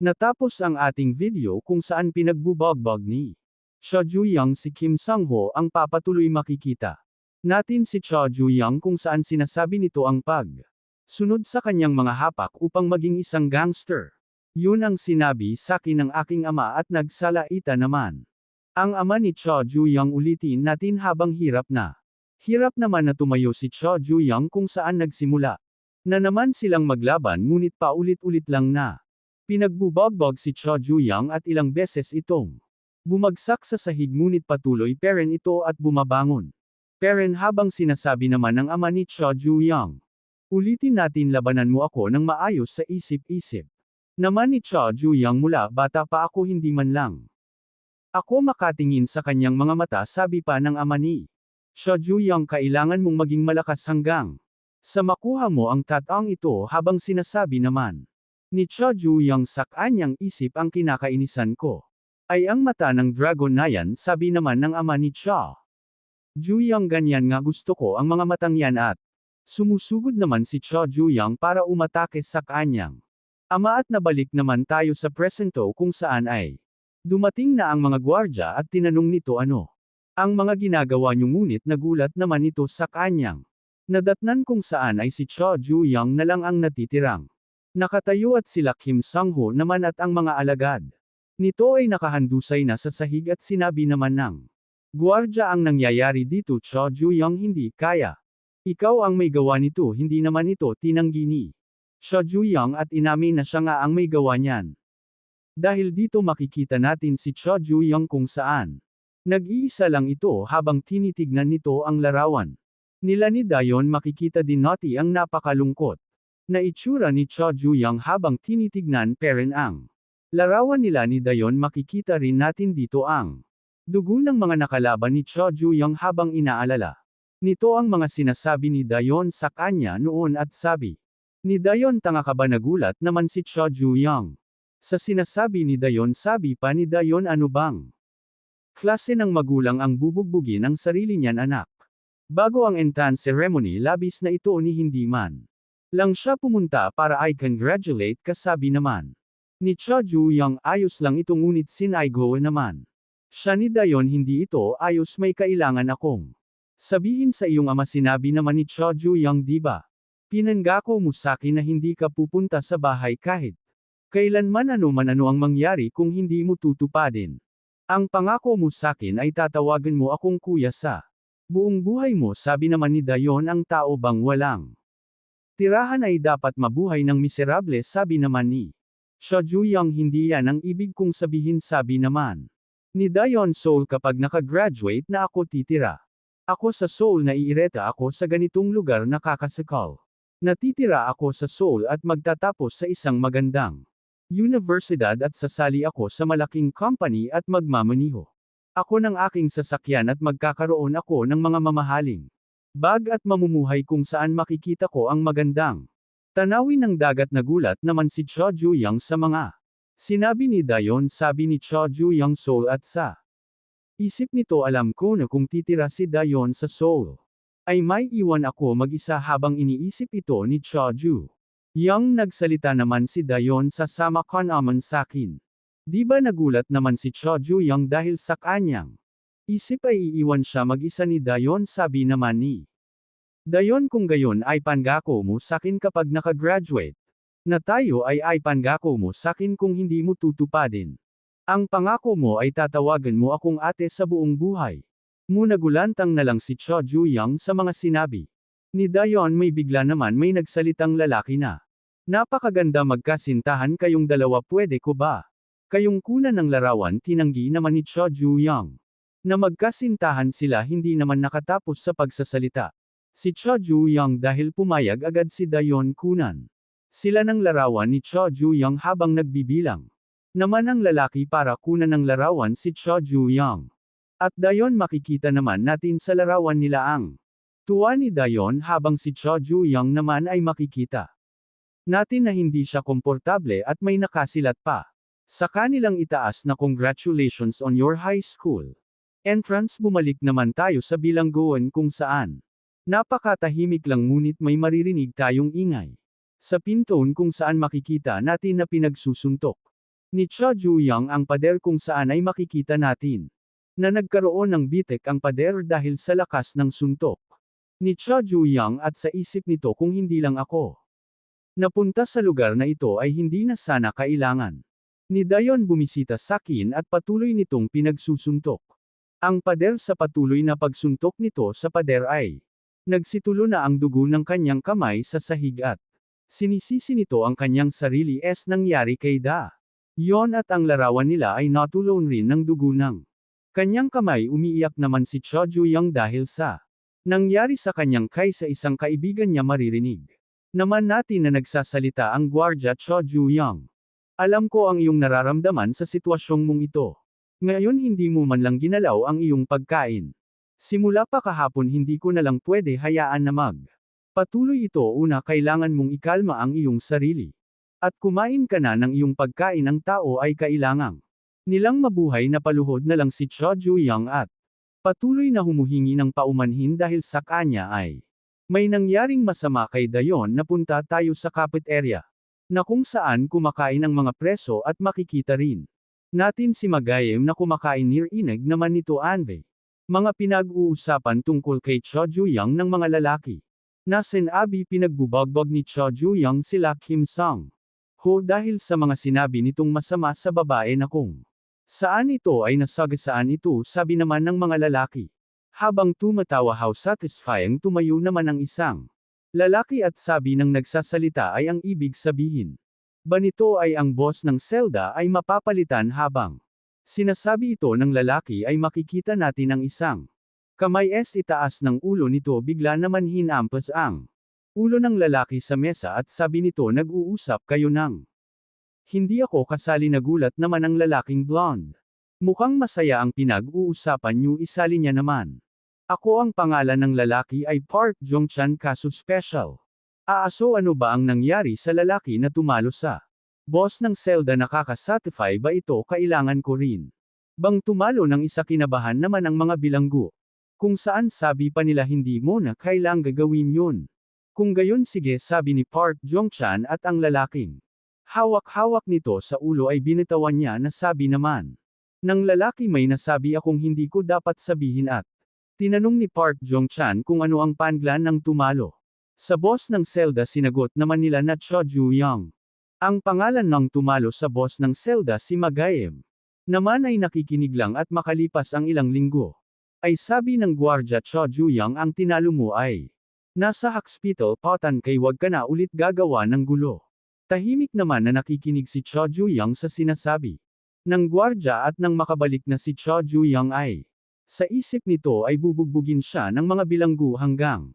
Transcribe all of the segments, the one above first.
Natapos ang ating video kung saan pinagbubugbog ni Cha Ju-young si Kim Sang-ho ang papatuloy makikita natin si Cha Ju-young kung saan sinasabi nito ang sunod sa kanyang mga hapak upang maging isang gangster. Yun ang sinabi sa akin ng aking ama at nagsalaita naman. Ang ama ni Cha Ju-young ulitin natin habang hirap naman na tumayo si Cha Ju-young kung saan nagsimula na naman silang maglaban ngunit paulit-ulit lang na pinagbubugbog si Cha Ju-young at ilang beses itong bumagsak sa sahig ngunit patuloy pa rin ito at bumabangon. Peren habang sinasabi naman ng ama ni Cha Ju-young. Ulitin natin labanan mo ako ng maayos sa isip-isip. Naman ni Cha Ju-young mula bata pa ako hindi man lang ako makatingin sa kanyang mga mata sabi pa ng ama ni Cha Ju-young kailangan mong maging malakas hanggang sa makuha mo ang tataong ito habang sinasabi naman ni Cha Ju-young sa kanyang isip ang kinakainisan ko ay ang mata ng dragon na yan sabi naman ng ama ni Cha Ju-young ganyan nga gusto ko ang mga matang yan at sumusugod naman si Cha Ju-young para umatake sa kanyang ama at nabalik naman tayo sa presento kung saan ay dumating na ang mga gwardya at tinanong nito ano ang mga ginagawa niyo ngunit nagulat naman ito sa kanyang nadatnan kung saan ay si Cha Ju-young na lang ang natitirang nakatayo at sila Kim Sang-ho naman at ang mga alagad nito ay nakahandusay na sa sahig at sinabi naman ng gwardya ang nangyayari dito Cha Ju-young hindi kaya. Ikaw ang may gawa nito hindi naman ito tinanggi ni Cha Ju-young at inamin na siya nga ang may gawa niyan. Dahil dito makikita natin si Cha Ju-young kung saan nag-iisa lang ito habang tinitignan nito ang larawan nila ni Dayon makikita din natin ang napakalungkot na itsura ni Cha Ju-young habang tinitignan pa rin ang larawan nila ni Dayon makikita rin natin dito ang dugo ng mga nakalaban ni Cha Ju-young habang inaalala nito ang mga sinasabi ni Dayon sa kanya noon at sabi ni Dayon tanga ka ba nagulat naman si Cha Ju-young. Sa sinasabi ni Dayon sabi pa ni Dayon ano bang klase ng magulang ang bubugbugin ang sarili niyan anak. Bago ang entrance ceremony labis na ito ni hindi man lang siya pumunta para I congratulate kasabi naman ni Cha Ju-young ayos lang ito ngunit sinaygo naman siya ni Dayon hindi ito ayos may kailangan akong sabihin sa iyong ama sinabi naman ni Cha Ju-young diba? Pinangako mo sakin na hindi ka pupunta sa bahay kahit kailanman ano ang mangyari kung hindi mo tutupadin. Ang pangako mo sakin ay tatawagan mo akong kuya sa buong buhay mo sabi naman ni Dayon ang tao bang walang tirahan ay dapat mabuhay ng miserable sabi naman ni Cha Ju-young hindi yan ang ibig kong sabihin sabi naman ni Dayon Seoul kapag nakagraduate na ako titira. Ako sa Seoul na iireta ako sa ganitong lugar na kakasakal. Natitira ako sa Seoul at magtatapos sa isang magandang universidad at sasali ako sa malaking company at magmamaniho ako ng aking sasakyan at magkakaroon ako ng mga mamahaling bag at mamumuhay kung saan makikita ko ang magandang tanawin ng dagat nagulat naman si Cha Ju-young sa mga sinabi ni Dayon sabi ni Cha Ju-young Seoul at sa isip nito alam ko na kung titira si Dayon sa Seoul ay may iwan ako mag-isa habang iniisip ito ni Cha Ju-young nagsalita naman si Dayon sa sama ka naman sakin. Di ba nagulat naman si Cha Ju-young dahil sa kanyang isip ay iiwan siya mag-isa ni Dayon sabi naman ni Dayon kung gayon ay pangako mo sakin kapag nakagraduate na tayo ay pangako mo sakin kung hindi mo tutupadin. Ang pangako mo ay tatawagan mo akong ate sa buong buhay. Nagulantang na lang si Cha Ju-young sa mga sinabi ni Dayon may bigla naman may nagsalitang lalaki na napakaganda magkasintahan kayong dalawa pwede ko ba? Kayong kunan ng larawan tinanggi naman ni Cha Ju-young na magkasintahan sila hindi naman nakatapos sa pagsasalita si Cha Ju-young dahil pumayag agad si Dayon kunan sila ng larawan ni Cha Ju-young habang nagbibilang naman ang lalaki para kunan ng larawan si Cha Ju-young. At Dayon makikita naman natin sa larawan nila ang tuwa ni Dayon habang si Cha Ju-young naman ay makikita natin na hindi siya komportable at may nakasilat pa sa kanilang itaas na congratulations on your high school entrance. Bumalik naman tayo sa bilangguan kung saan napakatahimik lang ngunit may maririnig tayong ingay sa pintuan kung saan makikita natin na pinagsusuntok ni Cha Juyang ang pader kung saan ay makikita natin na nagkaroon ng bitek ang pader dahil sa lakas ng suntok ni Cha Juyang at sa isip nito kung hindi lang ako napunta sa lugar na ito ay hindi na sana kailangan ni Dayon bumisita sa akin at patuloy nitong pinagsusuntok. Ang pader sa patuloy na pagsuntok nito sa pader ay nagsitulo na ang dugo ng kanyang kamay sa sahig at sinisisi nito ang kanyang sarili nangyari kay Da. Yon at ang larawan nila ay natulon rin ng dugo ng kanyang kamay. Umiiyak naman si Cha Juyang dahil sa nangyari sa kanyang kay sa isang kaibigan niya. Maririnig naman natin na nagsasalita ang gwardya. Cha Juyang, alam ko ang iyong nararamdaman sa sitwasyong mong ito. Ngayon hindi mo man lang ginalaw ang iyong pagkain. Simula pa kahapon hindi ko na lang pwede hayaan na patuloy ito. Una, kailangan mong ikalma ang iyong sarili. At kumain ka na ng iyong pagkain. Ang tao ay kailangang nilang mabuhay na paluhod na lang si Cha Juyang at patuloy na humuhingi ng paumanhin dahil sa kanya ay may nangyaring masama kay Dayon. Napunta tayo sa cafeteria na kung saan kumakain ang mga preso at makikita rin natin si Magayem na kumakain. Nirinig naman nito Anve mga pinag-uusapan tungkol kay Cha Juyang ng mga lalaki na sinabi pinagbubagbag ni Cha Juyang sila Kim Sang-ho dahil sa mga sinabi nitong masama sa babae na kung saan ito ay nasagasaan ito. Sabi naman ng mga lalaki habang tumatawa. How satisfying. Tumayo naman ang isang lalaki at sabi ng nagsasalita ay ang ibig sabihin ba nito ay ang boss ng selda ay mapapalitan. Habang sinasabi ito ng lalaki ay makikita natin ang isang kamay itaas ng ulo nito. Bigla naman hinampas ang ulo ng lalaki sa mesa at sabi nito, nag-uusap kayo ng hindi ako kasali. Nagulat naman ang lalaking blonde. Mukhang masaya ang pinag-uusapan niyo. Isali niya naman. Ako. Ang pangalan ng lalaki ay Park Jong-chan. Kaso special. Aaso, ano ba ang nangyari sa lalaki na tumalo sa boss ng selda? Nakakasatisfy ba ito? Kailangan ko rin bang tumalo ng isa? Kinabahan naman ang mga bilanggo. Kung saan sabi pa nila hindi mo na kailang gagawin yun. Kung gayon sige, sabi ni Park Jong-chan at ang lalaking hawak-hawak nito sa ulo ay binitawan niya na sabi naman ng lalaki, may nasabi akong hindi ko dapat sabihin. At tinanong ni Park Jong-chan kung ano ang pangalan ng tumalo sa boss ng selda. Sinagot naman nila na Cha Juyang. Ang pangalan ng tumalo sa boss ng selda si Magayem naman ay nakikinig lang at makalipas ang ilang linggo ay sabi ng gwardya, Cha Juyang, ang tinalo mo ay nasa hospital. Patan kay wag ka na ulit gagawa ng gulo. Tahimik naman na nakikinig si Cha Juyang sa sinasabi ng gwardya at nang makabalik na si Cha Juyang ay sa isip nito ay bubugbugin siya ng mga bilanggo hanggang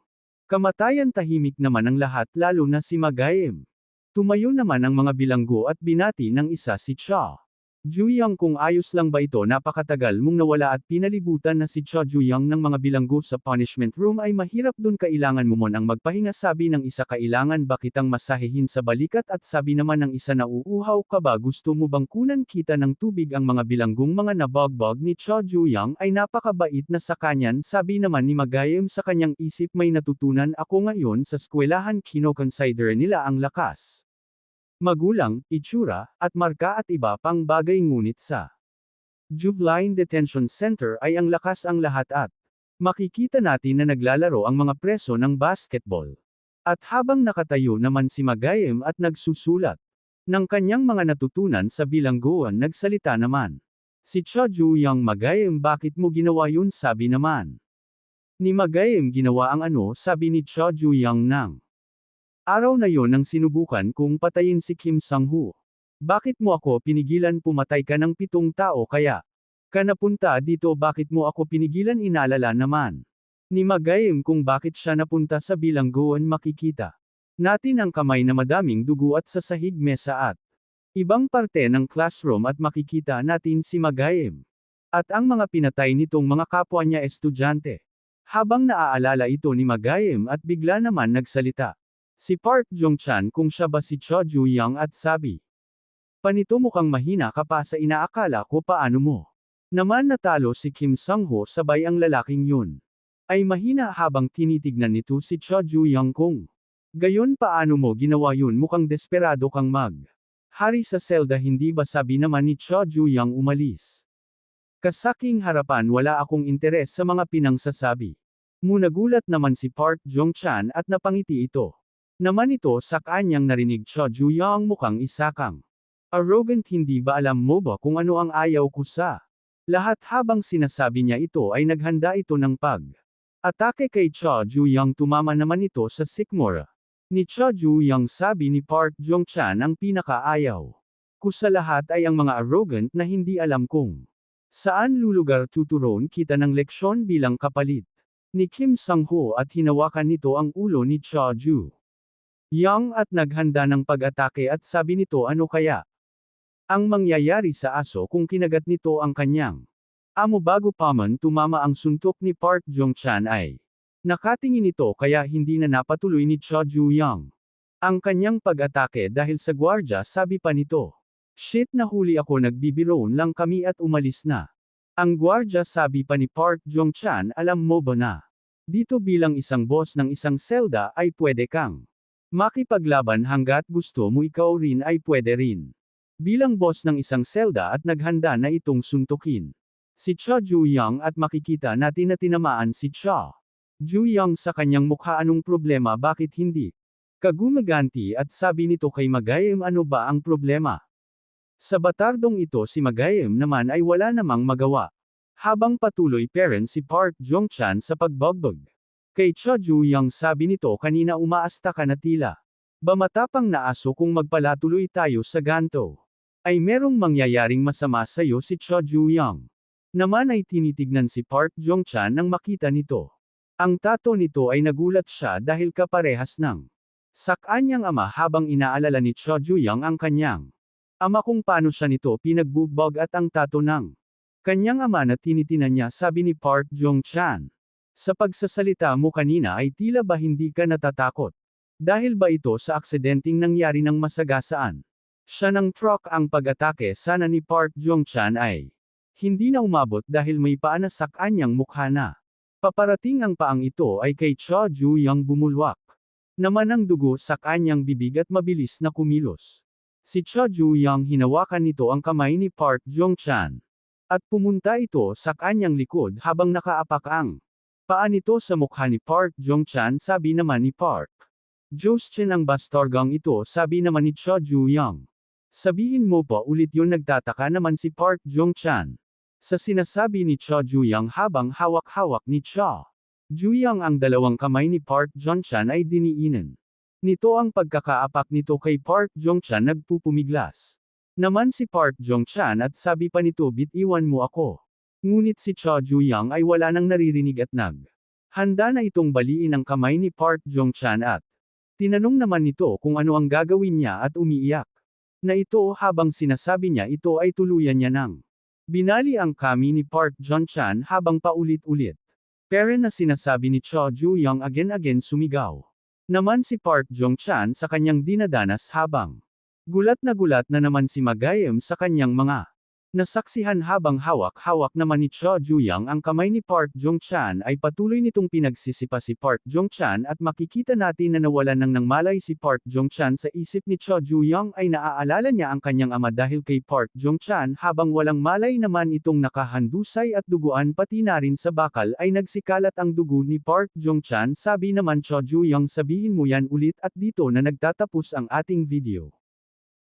kamatayan. Tahimik naman ang lahat lalo na si Magayem. Tumayo naman ang mga bilanggo at binati ng isa si Cha Juyang, kung ayos lang ba ito? Napakatagal mong nawala at pinalibutan na si Cha Juyang ng mga bilanggo sa punishment room. Ay mahirap dun, kailangan mo ang magpahinga. Sabi ng isa, kailangan ba kitang masahihin sa balikat? At sabi naman ng isa, nauuhaw ka ba? Gusto mo bang kunan kita ng tubig? Ang mga bilanggong mga nabagbag ni Cha Juyang ay napakabait na sa kanyan. Sabi naman ni Magayem sa kanyang isip, may natutunan ako ngayon sa eskwelahan. Kinoconsider nila ang lakas, magulang, itsura, at marka at iba pang bagay, ngunit sa Juvenile Detention Center ay ang lakas ang lahat at makikita natin na naglalaro ang mga preso ng basketball. At habang nakatayo naman si Magayem at nagsusulat ng kanyang mga natutunan sa bilangguan, nagsalita naman si Cha Juyang. Magayem, bakit mo ginawa yun? Sabi naman ni Magayem, ginawa ang ano? Sabi ni Cha Juyang, ng araw na yon nang sinubukan kong patayin si Kim Sang-ho. Bakit mo ako pinigilan? Pumatay ka ng 7 tao kaya ka napunta dito. Bakit mo ako pinigilan? Inalala naman ni Magayem kung bakit siya napunta sa bilangguan. Makikita natin ang kamay na madaming dugo at sa sahig, mesa at ibang parte ng classroom at makikita natin si Magayem at ang mga pinatay nitong mga kapwa niya estudyante. Habang naaalala ito ni Magayem at bigla naman nagsalita si Park Jong-chan kung siya ba si Cha Juyang at sabi panito, mukhang mahina ka pa sa inaakala ko. Paano mo naman natalo si Kim Sang-ho? Sabay ang lalaking yun ay mahina habang tinitignan nito si Cha Juyang kung gayon, paano mo ginawa yun? Mukhang desperado kang Hari sa selda hindi ba sabi naman ni Cho Ju-young umalis? Kasaking harapan wala akong interes sa mga pinangsasabi. Munagulat naman si Park Jong-chan at napangiti ito. Naman ito sa kanyang narinig Cho Ju-young mukhang isakang. Arrogant, hindi ba alam mo ba kung ano ang ayaw ko sa? Lahat habang sinasabi niya ito ay naghanda ito ng atake kay Cho Ju-young, tumama naman ito sa sikmura ni Cho Ju-young. Sabi ni Park Jong-chan ang pinakaayaw ko sa lahat ay ang mga arrogant na hindi alam kung saan lulugar. Tuturuan kita ng leksyon bilang kapalit ni Kim Sang-ho at hinawakan nito ang ulo ni Cho Ju-young at naghanda ng pag-atake at sabi nito, ano kaya ang mangyayari sa aso kung kinagat nito ang kanyang amo? Bago pa man tumama ang suntok ni Park Jong-chan ay nakatingin ito kaya hindi na napatuloy ni Cho Ju-young ang kanyang pag-atake dahil sa gwardya. Sabi pa nito, shit, nahuli ako, nagbibiroon lang kami at umalis na ang gwardya. Sabi pa ni Park Jong-chan, alam mo ba na dito bilang isang boss ng isang selda ay pwede kang makipaglaban hanggat gusto mo, ikaw rin ay pwede rin bilang boss ng isang selda, at naghanda na itong suntukin si Cho Ju-young at makikita natin na tinamaan si Cho Ju-young sa kanyang mukha. Anong problema, bakit hindi ka gumaganti? At sabi nito kay Magayem, ano ba ang problema? Sa batardong ito si Magayem naman ay wala namang magawa. Habang patuloy parent si Park Jong-chan sa pagbagbag kay Cho Ju-young, sabi nito, kanina umaasta ka na tila ba matapang na aso, kung magpalatuloy tayo sa ganto ay merong mangyayaring masama sa'yo. Si Cho Ju-young naman ay tinitignan si Park Jong-chan nang makita nito. Ang tato nito ay nagulat siya dahil kaparehas ng sa kanyang ama. Habang inaalala ni Cho Ju-young ang kanyang ama kung paano siya nito pinagbubog at ang tato ng kanyang ama na tinitinan niya, sabi ni Park Jong-chan, sa pagsasalita mo kanina ay tila ba hindi ka natatakot? Dahil ba ito sa aksidenteng nangyari ng masagasaan siya ng truck? Ang pag-atake sana ni Park Jong-chan ay hindi na umabot dahil may paana sa kanyang mukha na paparating. Ang paang ito ay kay Cho Ju-young, bumulwak naman ang dugo sa kanyang bibig at mabilis na kumilos si Cho Ju-young. Hinawakan nito ang kamay ni Park Jong-chan at pumunta ito sa kanyang likod habang nakaapak ang paa nito sa mukha ni Park Jong-chan. Sabi naman ni Park Jong-chan, ang bastargang ito. Sabi naman ni Cho Ju-young, sabihin mo pa ulit yun? Nagtataka naman si Park Jong-chan sa sinasabi ni Cho Ju-young habang hawak-hawak ni Cho Ju-young ang dalawang kamay ni Park Jong-chan ay diniinan nito ang pagkakaapak nito kay Park Jong-chan. Nagpupumiglas naman si Park Jong-chan at sabi pa nito, bitiwan mo ako. Ngunit si Cho Ju-young ay wala nang naririnig at handa na itong baliin ang kamay ni Park Jong-chan at tinanong naman nito kung ano ang gagawin niya at umiiyak na ito habang sinasabi niya ito ay tuluyan niya ng binali ang kami ni Park Jong-chan habang paulit-ulit pero na sinasabi ni Cho Ju-young. Again sumigaw naman si Park Jong-chan sa kanyang dinadanas habang gulat na naman si Magayem sa kanyang mga nasaksihan. Habang hawak-hawak naman ni Cho Ju-young ang kamay ni Park Jong-chan ay patuloy nitong pinagsisipa si Park Jong-chan at makikita natin na nawalan ng malay si Park Jong-chan. Sa isip ni Cho Ju-young ay naaalala niya ang kanyang ama dahil kay Park Jong-chan. Habang walang malay naman itong nakahandusay at duguan pati na rin sa bakal ay nagsikalat ang dugo ni Park Jong-chan. Sabi naman Cho Ju-young, sabihin mo yan ulit, at dito na nagtatapos ang ating video.